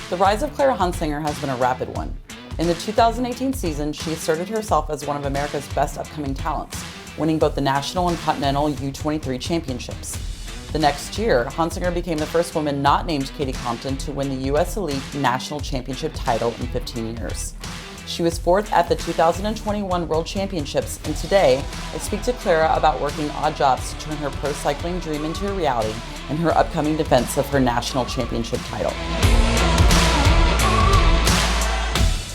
The rise of Clara Hunsinger has been a rapid one. In the 2018 season, she asserted herself as one of America's best upcoming talents, winning both the national and continental U23 championships. The next year, Hunsinger became the first woman not named Katie Compton to win the U.S. Elite National Championship title in 15 years. She was fourth at the 2021 World Championships, and today I speak to Clara about working odd jobs to turn her pro cycling dream into a reality and her upcoming defense of her national championship title.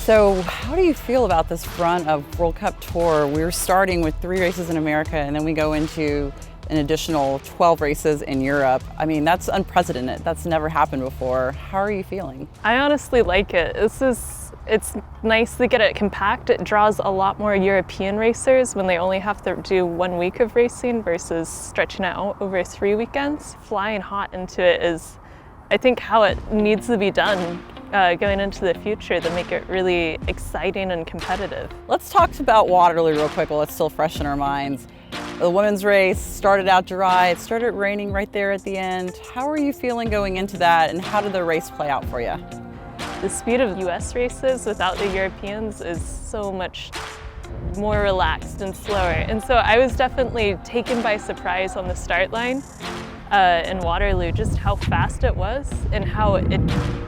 So how do you feel about this run of World Cup Tour? We're starting with 3 races in America, and then we go into an additional 12 races in Europe. I mean, that's unprecedented. That's never happened before. How are you feeling? I honestly like it. It's nice to get it compact. It draws a lot more European racers when they only have to do 1 week of racing versus stretching it out over 3 weekends. Flying hot into it is, I think, how it needs to be done going into the future to make it really exciting and competitive. Let's talk about Waterloo real quick while it's still fresh in our minds. The women's race started out dry. It started raining right there at the end. How are you feeling going into that, and how did the race play out for you? The speed of US races without the Europeans is so much more relaxed and slower. And so I was definitely taken by surprise on the start line in Waterloo, just how fast it was and how it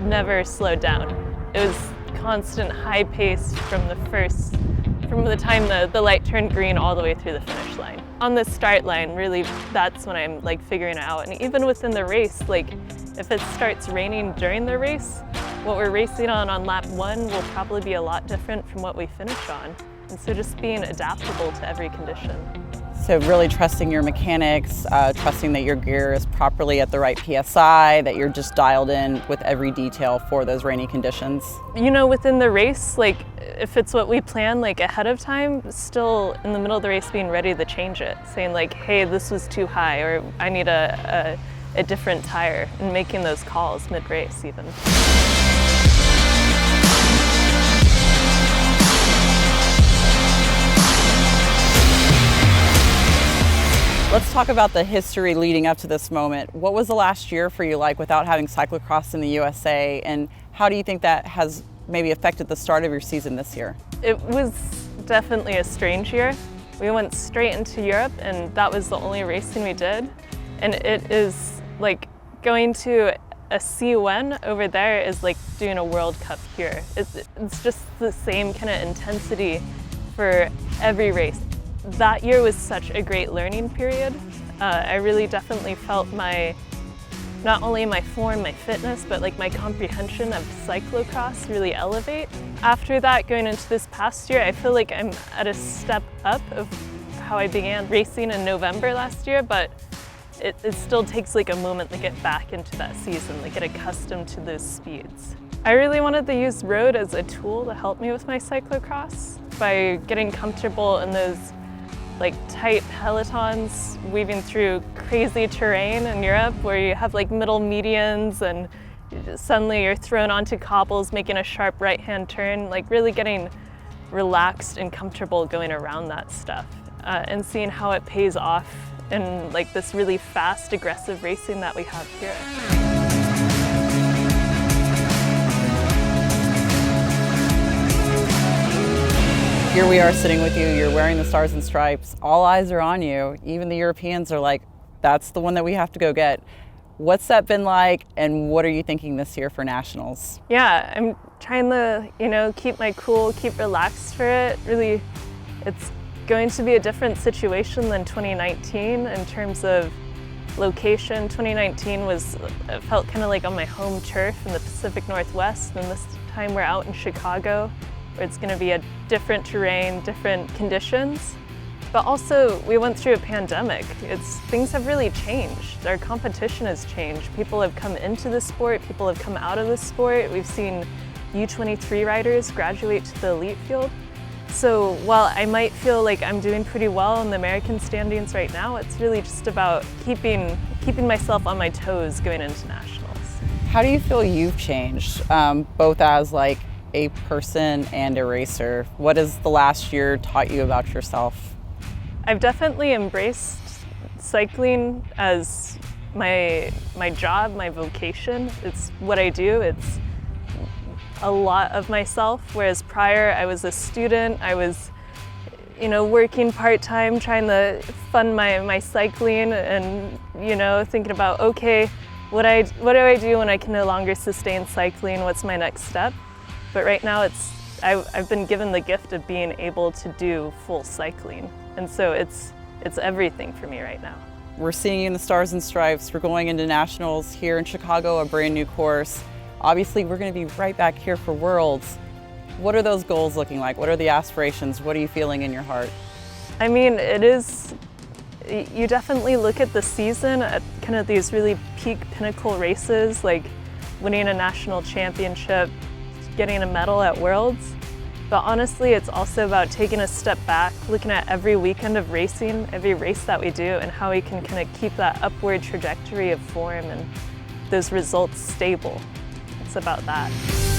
never slowed down. It was constant high pace from the time the light turned green all the way through the finish line. On the start line, really, that's when I'm like figuring it out. And even within the race, like if it starts raining during the race, what we're racing on lap 1 will probably be a lot different from what we finish on. And so just being adaptable to every condition. So really trusting your mechanics, trusting that your gear is properly at the right PSI, that you're just dialed in with every detail for those rainy conditions. You know, within the race, like if it's what we plan like ahead of time, still in the middle of the race being ready to change it, saying like, hey, this was too high, or I need a different tire, and making those calls mid-race even. Let's talk about the history leading up to this moment. What was the last year for you like without having cyclocross in the USA, and how do you think that has maybe affected the start of your season this year? It was definitely a strange year. We went straight into Europe, and that was the only racing we did. And it is like going to a CON over there is like doing a World Cup here. It's just the same kind of intensity for every race. That year was such a great learning period. I really definitely felt not only my form, my fitness, but like my comprehension of cyclocross really elevate. After that, going into this past year, I feel like I'm at a step up of how I began racing in November last year, but it still takes like a moment to get back into that season, like get accustomed to those speeds. I really wanted to use road as a tool to help me with my cyclocross by getting comfortable in those like tight pelotons weaving through crazy terrain in Europe where you have like middle medians and suddenly you're thrown onto cobbles making a sharp right-hand turn, like really getting relaxed and comfortable going around that stuff and seeing how it pays off in like this really fast, aggressive racing that we have here. Here we are sitting with you, you're wearing the Stars and Stripes, all eyes are on you. Even the Europeans are like, that's the one that we have to go get. What's that been like, and what are you thinking this year for Nationals? Yeah, I'm trying to, keep my cool, keep relaxed for it. Really, it's going to be a different situation than 2019 in terms of location. 2019 it felt kind of like on my home turf in the Pacific Northwest, and this time we're out in Chicago, where it's going to be a different terrain, different conditions. But also, we went through a pandemic. Things have really changed. Our competition has changed. People have come into the sport, people have come out of the sport. We've seen U23 riders graduate to the elite field. So while I might feel like I'm doing pretty well in the American standings right now, it's really just about keeping myself on my toes going into Nationals. How do you feel you've changed, both as like a person and a racer? What has the last year taught you about yourself? I've definitely embraced cycling as my job, my vocation. It's what I do. It's a lot of myself, whereas prior I was a student, I was working part-time, trying to fund my cycling and, thinking about, okay, what do I do when I can no longer sustain cycling? What's my next step? But right now I've been given the gift of being able to do full cycling. And so it's everything for me right now. We're seeing you in the Stars and Stripes. We're going into nationals here in Chicago, a brand new course. Obviously, we're going to be right back here for Worlds. What are those goals looking like? What are the aspirations? What are you feeling in your heart? I mean, you definitely look at the season at kind of these really peak pinnacle races, like winning a national championship, getting a medal at Worlds. But honestly, it's also about taking a step back, looking at every weekend of racing, every race that we do, and how we can kind of keep that upward trajectory of form and those results stable. It's about that.